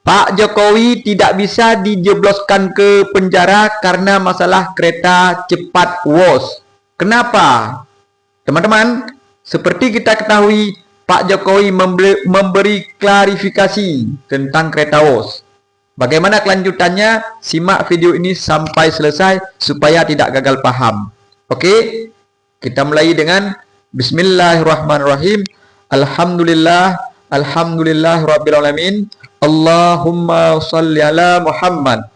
Pak Jokowi tidak bisa dijebloskan ke penjara karena masalah kereta cepat WOS. Kenapa? Teman-teman, seperti kita ketahui, Pak Jokowi memberi klarifikasi tentang kereta WOS. Bagaimana kelanjutannya? Simak video ini sampai selesai supaya tidak gagal paham. Oke? Kita mulai dengan Bismillahirrahmanirrahim. Alhamdulillah rabbil alamin. Allahumma shalli ala Muhammad.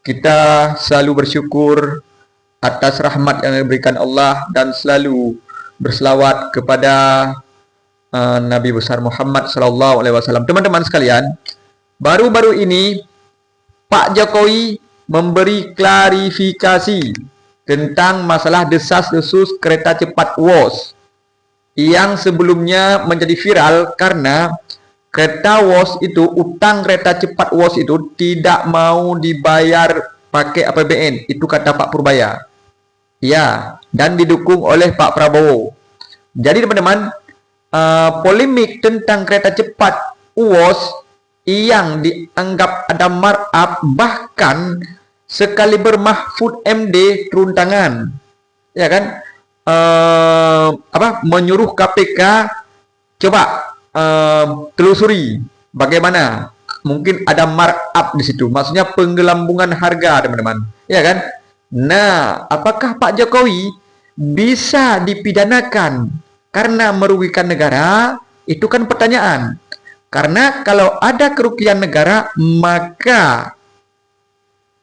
Kita selalu bersyukur atas rahmat yang diberikan Allah dan selalu berselawat kepada Nabi besar Muhammad sallallahu alaihi wasallam. Teman-teman sekalian, baru-baru ini Pak Jokowi memberi klarifikasi tentang masalah desas-desus kereta cepat WOS yang sebelumnya menjadi viral karena kereta WOS itu, utang kereta cepat WOS itu tidak mau dibayar pakai APBN. Itu kata Pak Purbaya. Ya, dan didukung oleh Pak Prabowo. Jadi teman-teman, polemik tentang kereta cepat WOS yang dianggap ada markup, bahkan sekaliber Mahfud MD turun tangan. Ya kan? Menyuruh KPK coba telusuri bagaimana mungkin ada markup di situ, maksudnya penggelambungan harga, teman-teman, ya kan? Nah, apakah Pak Jokowi bisa dipidanakan karena merugikan negara? Itu kan pertanyaan. Karena kalau ada kerugian negara, maka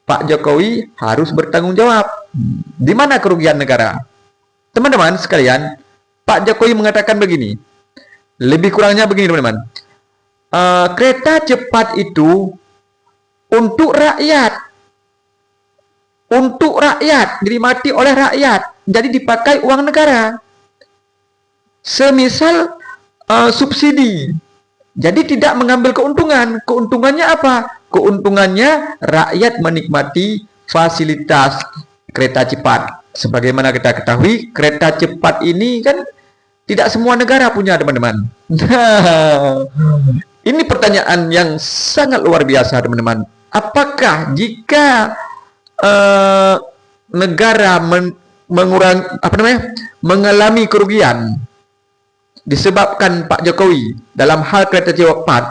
Pak Jokowi harus bertanggung jawab. Di mana kerugian negara? Teman-teman sekalian, Pak Jokowi mengatakan begini. Lebih kurangnya begini, teman-teman. Kereta cepat itu untuk rakyat. Untuk rakyat, dinikmati oleh rakyat. Jadi dipakai uang negara. Semisal subsidi. Jadi tidak mengambil keuntungan. Keuntungannya apa? Keuntungannya rakyat menikmati fasilitas kereta cepat. Sebagaimana kita ketahui, kereta cepat ini kan tidak semua negara punya, teman-teman. Nah, ini pertanyaan yang sangat luar biasa, teman-teman. Apakah jika negara mengalami kerugian disebabkan Pak Jokowi dalam hal kereta cepat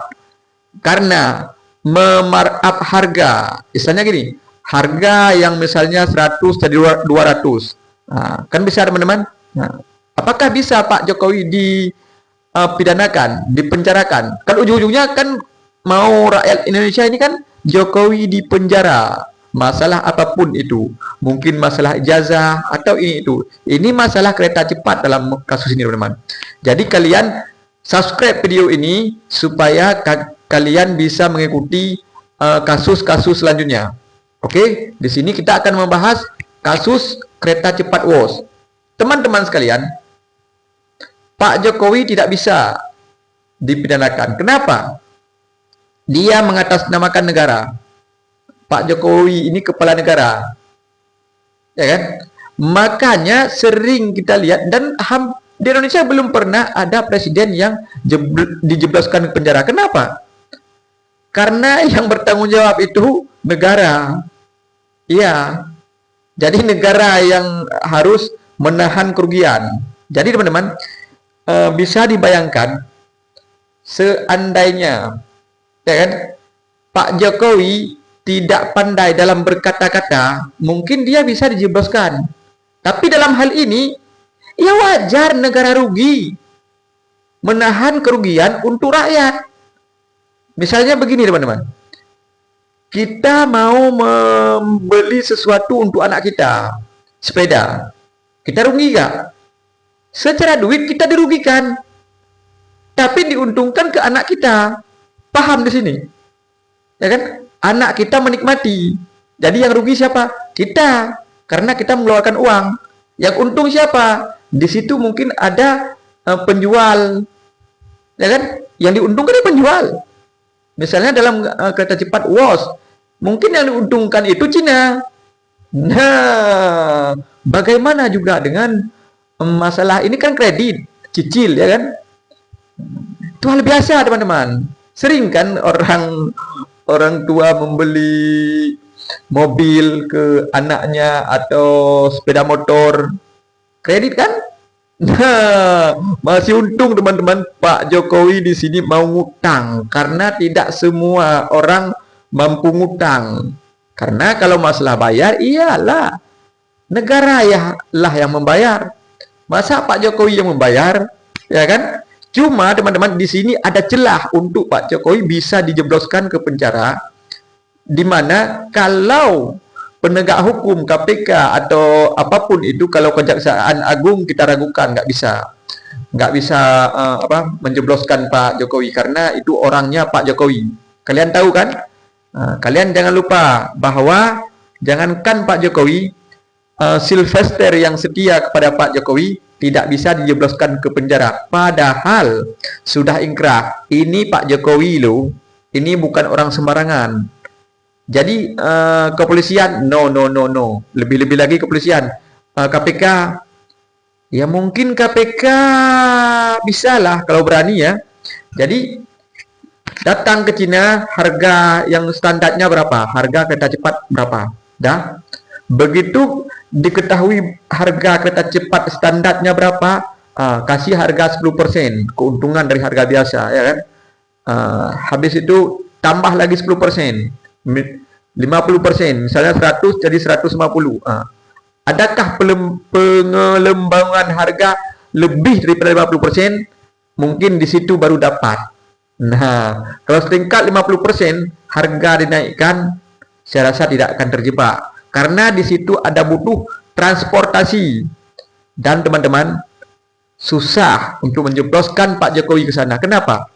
karena memarkup harga, misalnya gini, harga yang misalnya 100 jadi 200, nah, kan bisa, teman-teman. Nah, apakah bisa Pak Jokowi dipidanakan, dipenjarakan? Kan ujung-ujungnya kan mau rakyat Indonesia ini kan Jokowi dipenjara. Masalah apapun itu, mungkin masalah ijazah atau ini itu. Ini masalah kereta cepat dalam kasus ini, teman-teman. Jadi kalian subscribe video ini supaya kalian bisa mengikuti kasus-kasus selanjutnya. Oke, di sini kita akan membahas kasus kereta cepat WOS. Teman-teman sekalian, Pak Jokowi tidak bisa dipidanakan. Kenapa? Dia mengatasnamakan negara. Pak Jokowi ini kepala negara. Ya kan? Makanya sering kita lihat, dan di Indonesia belum pernah ada presiden yang dijebloskan ke penjara. Kenapa? Karena yang bertanggung jawab itu negara. Iya. Jadi negara yang harus menahan kerugian. Jadi teman-teman, bisa dibayangkan seandainya, ya kan, Pak Jokowi tidak pandai dalam berkata-kata, mungkin dia bisa dijebloskan. Tapi dalam hal ini, ya wajar negara rugi, menahan kerugian untuk rakyat. Misalnya begini, teman-teman, kita mau membeli sesuatu untuk anak kita, sepeda, kita rugi gak? Secara duit kita dirugikan, tapi diuntungkan ke anak kita. Paham di sini? Ya kan? Anak kita menikmati. Jadi yang rugi siapa? Kita, karena kita mengeluarkan uang. Yang untung siapa? Di situ mungkin ada penjual, ya kan? Yang diuntungkan penjual. Misalnya dalam kereta cepat WOS, mungkin yang diuntungkan itu Cina. Nah, bagaimana juga dengan masalah ini kan kredit, cicil, ya kan? Itu hal biasa, teman-teman. Sering kan orang orang tua membeli mobil ke anaknya atau sepeda motor kredit kan? Nah, masih untung teman-teman Pak Jokowi di sini mau ngutang karena tidak semua orang mampu ngutang. Karena kalau masalah bayar, iyalah negara ya lah yang membayar. Masa Pak Jokowi yang membayar, ya kan? Cuma teman-teman di sini ada celah untuk Pak Jokowi bisa dijebloskan ke penjara, di mana kalau penegak hukum KPK atau apapun itu, kalau Kejaksaan Agung kita ragukan nggak bisa menjebloskan Pak Jokowi karena itu orangnya Pak Jokowi. Kalian tahu kan? Kalian jangan lupa bahwa jangankan Pak Jokowi, Sylvester yang setia kepada Pak Jokowi tidak bisa dijebloskan ke penjara. Padahal sudah ingkrah. Ini Pak Jokowi loh. Ini bukan orang sembarangan. Jadi kepolisian no. Lebih-lebih lagi kepolisian, KPK ya mungkin KPK bisalah kalau berani ya. Jadi datang ke Cina, harga yang standarnya berapa? Harga kereta cepat berapa? Dah. Begitu diketahui harga kereta cepat standarnya berapa, kasih harga 10% keuntungan dari harga biasa, ya kan? Habis itu tambah lagi 10%. 50%, misalnya 100 jadi 150. Adakah pengelembangan harga lebih daripada 50%? Mungkin di situ baru dapat. Nah, kalau setingkat 50% harga dinaikkan, saya rasa tidak akan terjebak. Karena di situ ada butuh transportasi. Dan teman-teman, susah untuk menjebloskan Pak Jokowi ke sana. Kenapa?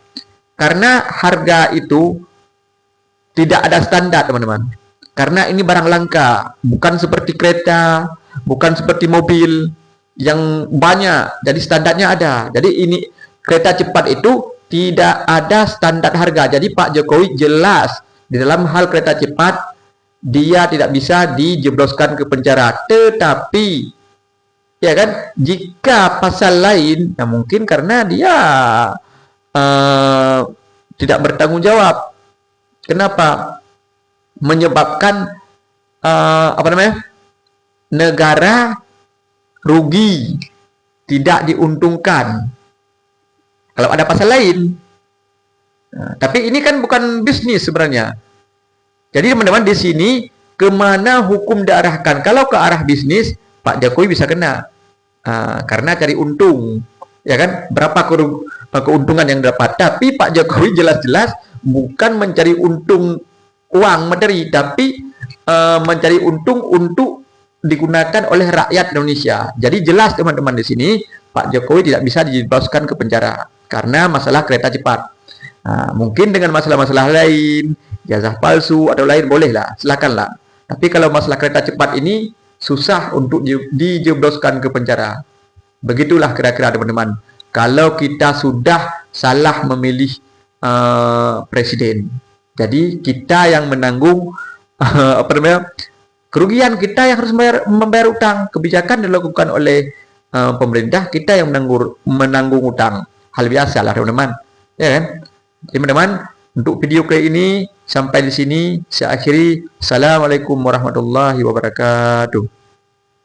Karena harga itu tidak ada standar teman-teman. Karena ini barang langka, bukan seperti kereta, bukan seperti mobil yang banyak. Jadi standarnya ada. Jadi ini kereta cepat itu tidak ada standar harga. Jadi Pak Jokowi jelas di dalam hal kereta cepat dia tidak bisa dijebloskan ke penjara. Tetapi ya kan, jika pasal lain, nah mungkin karena dia tidak bertanggung jawab. Kenapa? Menyebabkan negara rugi, tidak diuntungkan. Kalau ada pasal lain. Nah, tapi ini kan bukan bisnis sebenarnya. Jadi teman-teman di sini kemana hukum diarahkan? Kalau ke arah bisnis, Pak Jokowi bisa kena. Karena cari untung, ya kan? Berapa keuntungan yang dapat? Tapi Pak Jokowi jelas-jelas bukan mencari untung uang materi, tapi mencari untung untuk digunakan oleh rakyat Indonesia. Jadi jelas teman-teman di sini Pak Jokowi tidak bisa dijebloskan ke penjara karena masalah kereta cepat. Mungkin dengan masalah-masalah lain, ijazah palsu atau lain bolehlah, silakanlah. Tapi kalau masalah kereta cepat ini susah untuk dijebloskan ke penjara. Begitulah kira-kira teman-teman. Kalau kita sudah salah memilih presiden, jadi kita yang menanggung kerugian, kita yang harus membayar utang. Kebijakan dilakukan oleh pemerintah, kita yang menanggung utang. Hal biasa lah teman-teman, ya kan? Teman-teman, untuk video kali ini sampai di sini saya akhiri. Assalamualaikum warahmatullahi wabarakatuh.